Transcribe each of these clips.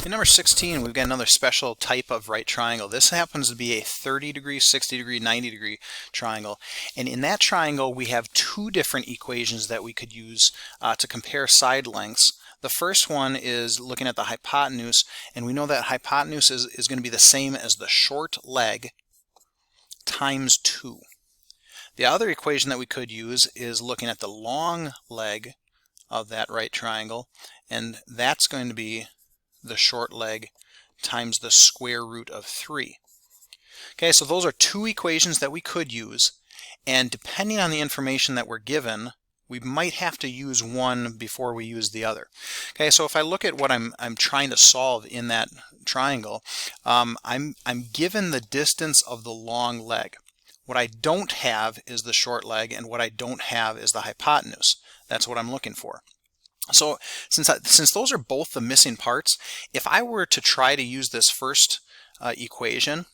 In number 16, we've got another special type of right triangle. This happens to be a 30 degree, 60 degree, 90 degree triangle. And in that triangle, we have two different equations that we could use to compare side lengths. The first one is looking at the hypotenuse, and we know that hypotenuse is going to be the same as the short leg times 2. The other equation that we could use is looking at the long leg of that right triangle, and that's going to be the short leg times the square root of 3. Okay, so those are two equations that we could use, and depending on the information that we're given, we might have to use one before we use the other. Okay, so if I look at what I'm trying to solve in that triangle, I'm given the distance of the long leg. What I don't have is the short leg, and what I don't have is the hypotenuse. That's what I'm looking for. So since those are both the missing parts, if I were to try to use this first equation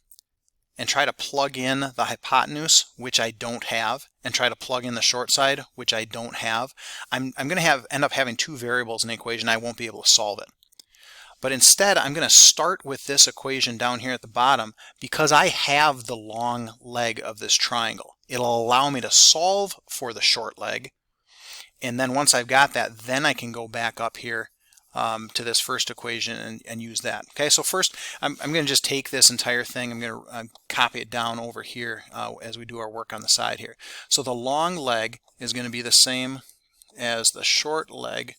and try to plug in the hypotenuse, which I don't have, and try to plug in the short side, which I don't have, I'm going to end up having two variables in the equation. I won't be able to solve it. But instead, I'm going to start with this equation down here at the bottom because I have the long leg of this triangle. It'll allow me to solve for the short leg. And then once I've got that, then I can go back up here to this first equation and use that. Okay, so first I'm going to just take this entire thing, I'm going to copy it down over here as we do our work on the side here. So the long leg is going to be the same as the short leg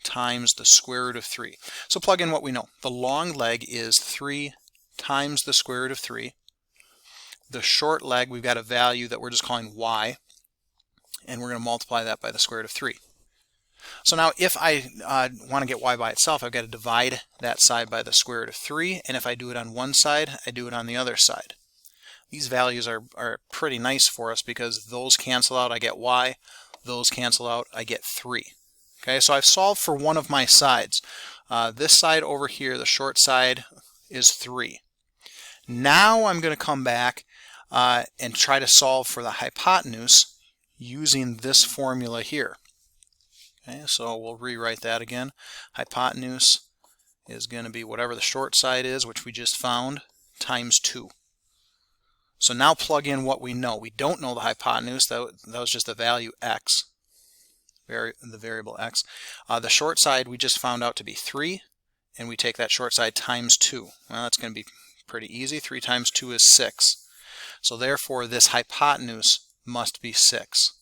times the square root of 3. So plug in what we know. The long leg is 3 times the square root of 3. The short leg, we've got a value that we're just calling y, and we're going to multiply that by the square root of 3. So now if I want to get y by itself, I've got to divide that side by the square root of 3, and if I do it on one side, I do it on the other side. These values are pretty nice for us because those cancel out, I get y, those cancel out, I get 3. Okay, so I've solved for one of my sides. This side over here, the short side, is 3. Now I'm going to come back and try to solve for the hypotenuse using this formula here. Okay, so we'll rewrite that again. Hypotenuse is going to be whatever the short side is, which we just found, times 2. So now plug in what we know. We don't know the hypotenuse. That was just the value x, the variable x. The short side we just found out to be 3, and we take that short side times 2. Well, that's going to be pretty easy. 3 times 2 is 6. So therefore this hypotenuse must be 6.